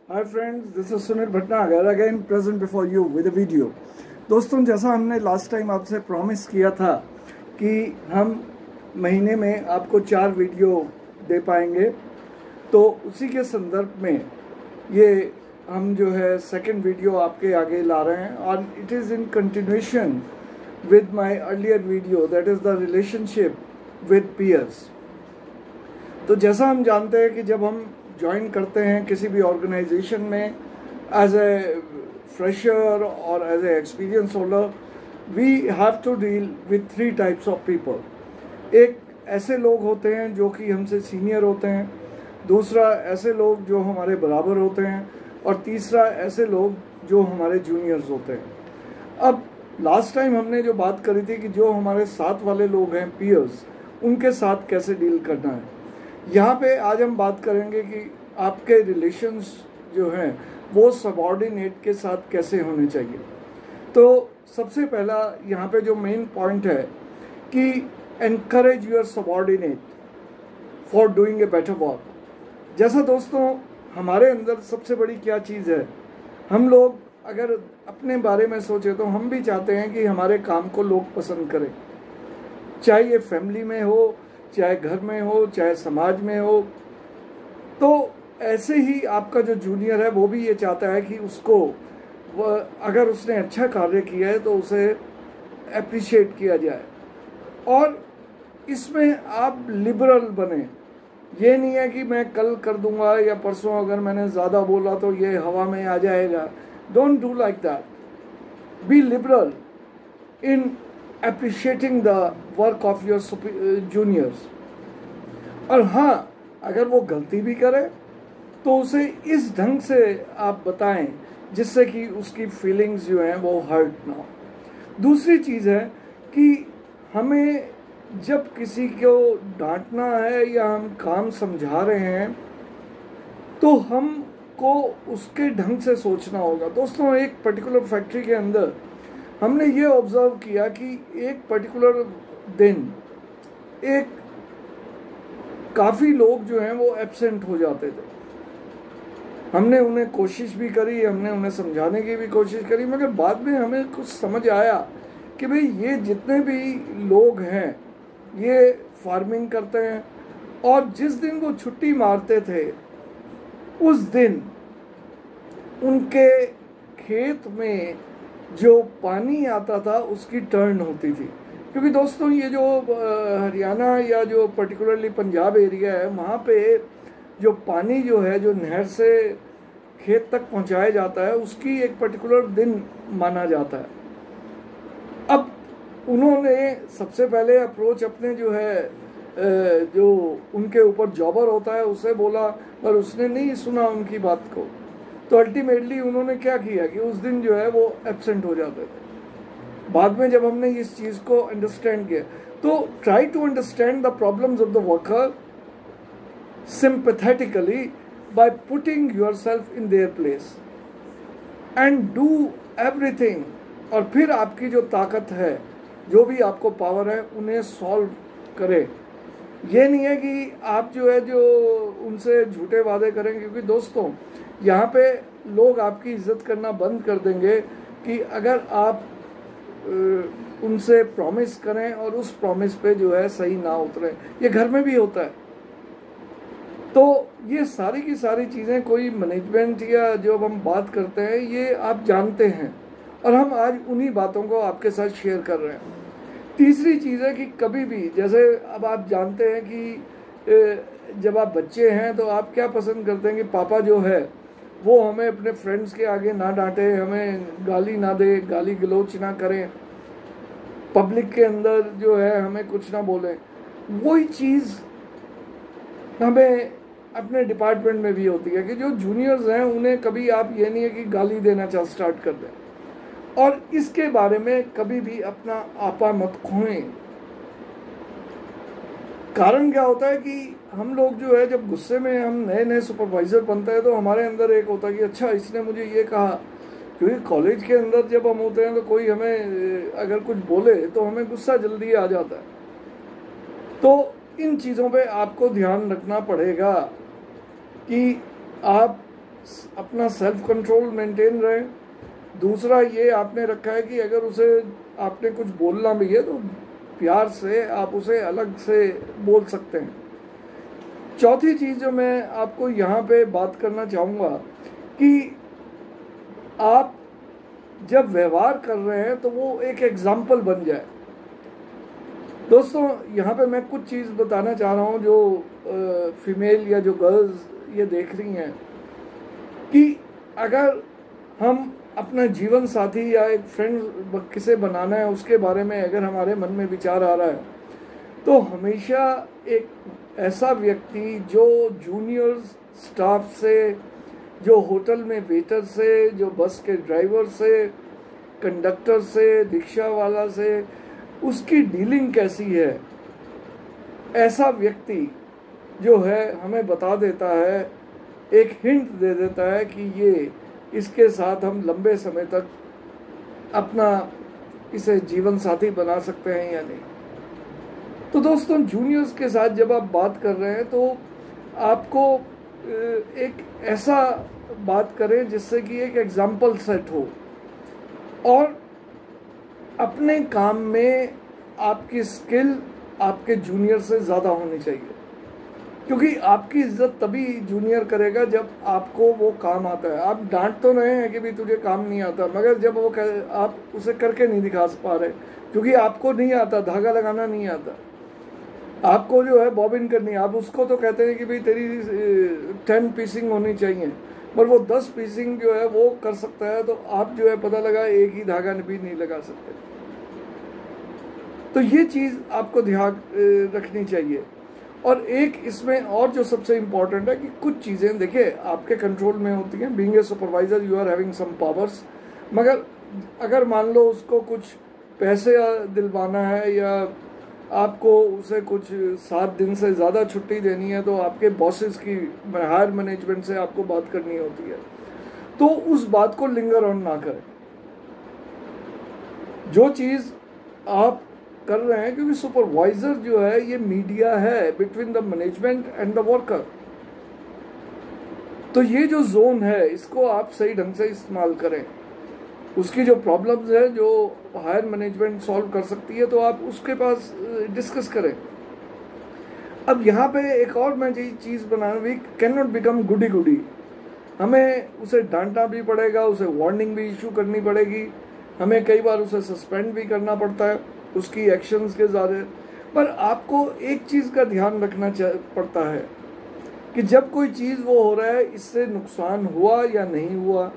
Hi friends, this is Sunil Bhatnagar again present before you with a video. दोस्तों, जैसा हमने last time आपसे promise किया था कि हम महीने में आपको 4 वीडियो दे पाएंगे, तो उसी के संदर्भ में ये हम जो है सेकंड वीडियो आपके आगे ला रहे हैं और it is in continuation with my earlier video, that is the relationship with peers. तो जैसा हम जानते हैं कि जब हम ज्वाइन करते हैं किसी भी ऑर्गेनाइजेशन में एज ए फ्रेशर और as a experience holder, we have to deal with 3 types of people. एक ऐसे लोग होते हैं जो कि हमसे सीनियर होते हैं, दूसरा ऐसे लोग जो हमारे बराबर होते हैं, और तीसरा ऐसे लोग जो हमारे जूनियर्स होते हैं. अब लास्ट टाइम हमने जो बात करी थी कि जो हमारे साथ वाले लोग हैं पीयर्स, उनके साथ कैसे डील करना है. यहाँ पे आज हम बात करेंगे कि आपके रिलेशंस जो हैं वो सबऑर्डिनेट के साथ कैसे होने चाहिए. तो सबसे पहला यहाँ पे जो मेन पॉइंट है कि encourage your subordinate for doing a better work. जैसा दोस्तों हमारे अंदर सबसे बड़ी क्या चीज़ है, हम लोग अगर अपने बारे में सोचे तो हम भी चाहते हैं कि हमारे काम को लोग पसंद करें, चाहे ये फैमिली में हो, चाहे घर में हो, चाहे समाज में हो. तो ऐसे ही आपका जो जूनियर है वो भी ये चाहता है कि उसको अगर उसने अच्छा कार्य किया है तो उसे एप्रिशिएट किया जाए. और इसमें आप लिबरल बने. ये नहीं है कि मैं कल कर दूंगा या परसों अगर मैंने ज़्यादा बोला तो ये हवा में आ जाएगा. Don't do like that. Be liberal in appreciating the work of your juniors. और हाँ, अगर वो गलती भी करे तो उसे इस ढंग से आप बताएं जिससे कि उसकी फीलिंग्स जो हैं वो हर्ट ना हो. दूसरी चीज़ है कि हमें जब किसी को डांटना है या हम काम समझा रहे हैं तो हम को उसके ढंग से सोचना होगा. दोस्तों, एक पर्टिकुलर फैक्ट्री के अंदर हमने ये ऑब्जर्व किया कि एक पर्टिकुलर दिन एक काफ़ी लोग जो हैं वो एब्सेंट हो जाते थे. हमने उन्हें कोशिश भी करी, हमने उन्हें समझाने की भी कोशिश करी, मगर बाद में हमें कुछ समझ आया कि भाई ये जितने भी लोग हैं ये फार्मिंग करते हैं और जिस दिन वो छुट्टी मारते थे उस दिन उनके खेत में जो पानी आता था उसकी टर्न होती थी. क्योंकि दोस्तों ये जो हरियाणा या जो पर्टिकुलरली पंजाब एरिया है, वहाँ पे जो पानी जो है जो नहर से खेत तक पहुँचाया जाता है उसकी एक पर्टिकुलर दिन माना जाता है. अब उन्होंने सबसे पहले अप्रोच अपने जो है जो उनके ऊपर जॉबर होता है उससे बोला, पर उसने नहीं सुना उनकी बात को. तो अल्टीमेटली उन्होंने क्या किया कि उस दिन जो है वो एब्सेंट हो जाते थे. बाद में जब हमने इस चीज़ को अंडरस्टैंड किया तो try to understand the problems of the worker sympathetically by putting yourself in their place and do everything. और फिर आपकी जो ताकत है, जो भी आपको पावर है, उन्हें सॉल्व करें. ये नहीं है कि आप जो है जो उनसे झूठे वादे करेंगे, क्योंकि दोस्तों यहाँ पे लोग आपकी इज्जत करना बंद कर देंगे कि अगर आप उनसे प्रॉमिस करें और उस प्रॉमिस पे जो है सही ना उतरे. ये घर में भी होता है. तो ये सारी की सारी चीज़ें कोई मैनेजमेंट या जो हम बात करते हैं ये आप जानते हैं और हम आज उन्हीं बातों को आपके साथ शेयर कर रहे हैं. तीसरी चीज़ है कि कभी भी, जैसे अब आप जानते हैं कि जब आप बच्चे हैं तो आप क्या पसंद करते हैं कि पापा जो है वो हमें अपने फ्रेंड्स के आगे ना डांटे, हमें गाली ना दे, गाली गलौच ना करें, पब्लिक के अंदर जो है हमें कुछ ना बोलें. वही चीज़ हमें अपने डिपार्टमेंट में भी होती है कि जो जूनियर्स हैं उन्हें कभी आप ये नहीं है कि गाली देना स्टार्ट कर दें. और इसके बारे में कभी भी अपना आपा मत खोएं. कारण क्या होता है कि हम लोग जो है जब गुस्से में हम नए नए सुपरवाइज़र बनते हैं तो हमारे अंदर एक होता है कि अच्छा इसने मुझे ये कहा. क्योंकि कॉलेज के अंदर जब हम होते हैं तो कोई हमें अगर कुछ बोले तो हमें गुस्सा जल्दी आ जाता है. तो इन चीज़ों पे आपको ध्यान रखना पड़ेगा कि आप अपना सेल्फ कंट्रोल मेंटेन रहे। दूसरा ये आपने रखा है कि अगर उसे आपने कुछ बोलना भी है तो प्यार से आप उसे अलग से बोल सकते हैं। चौथी चीज़ जो मैं आपको यहाँ पे बात करना चाहूँगा कि आप जब व्यवहार कर रहे हैं तो वो एक एग्जाम्पल बन जाए। दोस्तों यहाँ पे मैं कुछ चीज़ बताना चाह रहा हूँ जो फीमेल या जो गर्ल्स ये देख रही हैं कि अगर हम अपना जीवन साथी या एक फ्रेंड किसे बनाना है उसके बारे में अगर हमारे मन में विचार आ रहा है तो हमेशा एक ऐसा व्यक्ति जो जूनियर्स स्टाफ से, जो होटल में वेटर से, जो बस के ड्राइवर से, कंडक्टर से, रिक्शा वाला से, उसकी डीलिंग कैसी है, ऐसा व्यक्ति जो है हमें बता देता है, एक हिंट दे देता है कि ये इसके साथ हम लंबे समय तक अपना इसे जीवन साथी बना सकते हैं या नहीं। तो दोस्तों जूनियर्स के साथ जब आप बात कर रहे हैं तो आपको एक ऐसा बात करें जिससे कि एक एग्जाम्पल सेट हो और अपने काम में आपकी स्किल आपके जूनियर से ज़्यादा होनी चाहिए, क्योंकि आपकी इज्जत तभी जूनियर करेगा जब आपको वो काम आता है। आप डांट तो रहे हैं कि भाई तुझे काम नहीं आता, मगर जब वो आप उसे करके नहीं दिखा पा रहे क्योंकि आपको नहीं आता, धागा लगाना नहीं आता, आपको जो है बॉबिन करनी, आप उसको तो कहते हैं कि भाई तेरी 10 पीसिंग होनी चाहिए, पर वो 10 पीसिंग जो है वो कर सकता है, तो आप जो है पता लगा एक ही धागा भी नहीं लगा सकते। तो ये चीज़ आपको ध्यान रखनी चाहिए। और एक इसमें और जो सबसे इम्पॉर्टेंट है कि कुछ चीज़ें देखिए आपके कंट्रोल में होती हैं। Being a supervisor you are having some powers, मगर अगर मान लो उसको कुछ पैसे दिलवाना है या आपको उसे कुछ 7 दिन से ज़्यादा छुट्टी देनी है तो आपके बॉसेस की, हायर मैनेजमेंट से आपको बात करनी होती है, तो उस बात को लिंगर ऑन ना करें। जो चीज़ आप कर रहे हैं, क्योंकि सुपरवाइजर जो है ये मीडिया है between the management and the worker, तो ये जो जोन है इसको आप सही ढंग से इस्तेमाल करें। उसकी जो प्रॉब्लम्स है जो हायर मैनेजमेंट सॉल्व कर सकती है तो आप उसके पास डिस्कस करें। अब यहाँ पे एक और मैं चीज़ बनाना, वी कैन नॉट बिकम गुडी गुडी, हमें उसे डांटना भी पड़ेगा, उसे वार्निंग भी इशू करनी पड़ेगी, हमें कई बार उसे सस्पेंड भी करना पड़ता है उसकी एक्शंस के ज़रिए। पर आपको एक चीज़ का ध्यान रखना पड़ता है कि जब कोई चीज़ वो हो रहा है इससे नुकसान हुआ या नहीं हुआ,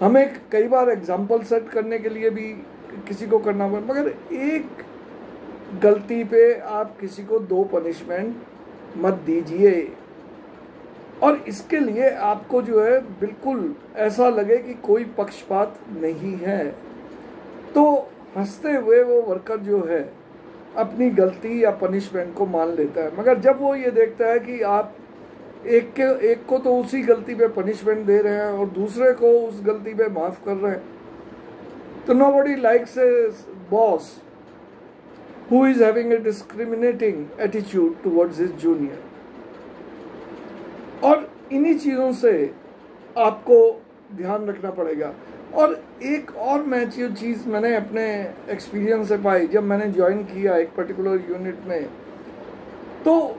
हमें कई बार एग्जाम्पल सेट करने के लिए भी किसी को करना पड़ता, मगर एक गलती पे आप किसी को 2 पनिशमेंट मत दीजिए। और इसके लिए आपको जो है बिल्कुल ऐसा लगे कि कोई पक्षपात नहीं है, तो हंसते हुए वो वर्कर जो है अपनी गलती या पनिशमेंट को मान लेता है। मगर जब वो ये देखता है कि आप एक को तो उसी गलती पे पनिशमेंट दे रहे हैं और दूसरे को उस गलती पे माफ़ कर रहे हैं, तो nobody likes a boss who is having a discriminating attitude towards his junior। और इन्हीं चीज़ों से आपको ध्यान रखना पड़ेगा। और एक और मैं चीज़ मैंने अपने एक्सपीरियंस से पाई, जब मैंने ज्वाइन किया एक पर्टिकुलर यूनिट में, तो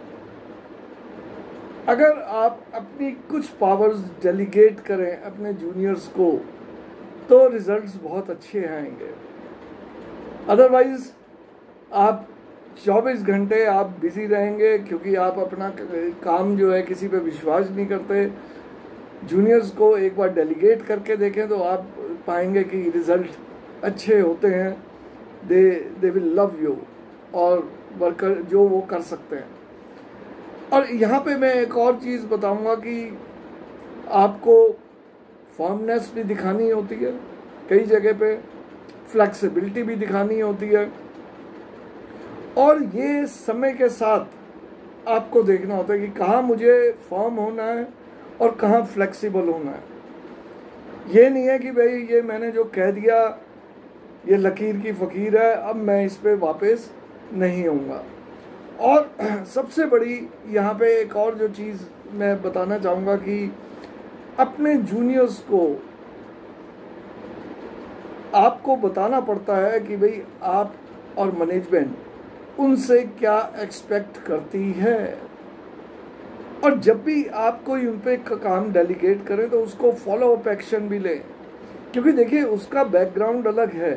अगर आप अपनी कुछ पावर्स डेलीगेट करें अपने जूनियर्स को तो रिजल्ट्स बहुत अच्छे आएंगे। अदरवाइज आप 24 घंटे आप बिजी रहेंगे क्योंकि आप अपना काम जो है किसी पे विश्वास नहीं करते। जूनियर्स को एक बार डेलीगेट करके देखें तो आप पाएंगे कि रिजल्ट अच्छे होते हैं, दे विल लव यू और वर्कर जो वो कर सकते हैं। और यहाँ पे मैं एक और चीज़ बताऊँगा कि आपको फॉर्मनेस भी दिखानी होती है, कई जगह पे फ्लेक्सिबिलिटी भी दिखानी होती है, और ये समय के साथ आपको देखना होता है कि कहाँ मुझे फॉर्म होना है और कहाँ फ्लेक्सिबल होना है। ये नहीं है कि भाई ये मैंने जो कह दिया ये लकीर की फ़कीर है, अब मैं इस पे वापस नहीं आऊँगा। और सबसे बड़ी यहाँ पे एक और जो चीज़ मैं बताना चाहूँगा कि अपने जूनियर्स को आपको बताना पड़ता है कि भाई आप और मैनेजमेंट उनसे क्या एक्सपेक्ट करती है, और जब भी आप कोई उन पे काम डेलीगेट करें तो उसको फॉलो अप एक्शन भी लें, क्योंकि देखिए उसका बैकग्राउंड अलग है।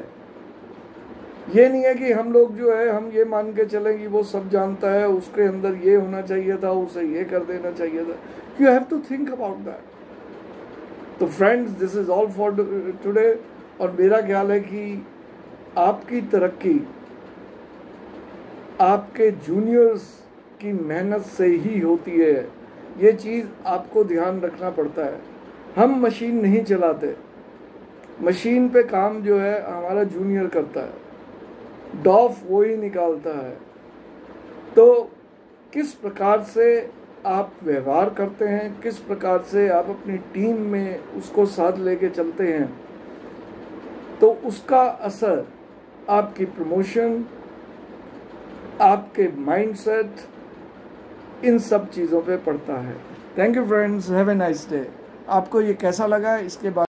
ये नहीं है कि हम लोग जो है हम ये मान के चलें कि वो सब जानता है, उसके अंदर ये होना चाहिए था, उसे ये कर देना चाहिए था। You have to think about that. तो friends, this is all for today. और मेरा ख्याल है कि आपकी तरक्की आपके जूनियर्स की मेहनत से ही होती है। ये चीज़ आपको ध्यान रखना पड़ता है। हम मशीन नहीं चलाते, मशीन पे काम जो है हमारा जूनियर करता है, डॉफ वो ही निकालता है। तो किस प्रकार से आप व्यवहार करते हैं, किस प्रकार से आप अपनी टीम में उसको साथ लेके चलते हैं, तो उसका असर आपकी प्रमोशन, आपके माइंडसेट, इन सब चीज़ों पे पड़ता है। Thank you friends, have a nice day. आपको ये कैसा लगा इसके बाद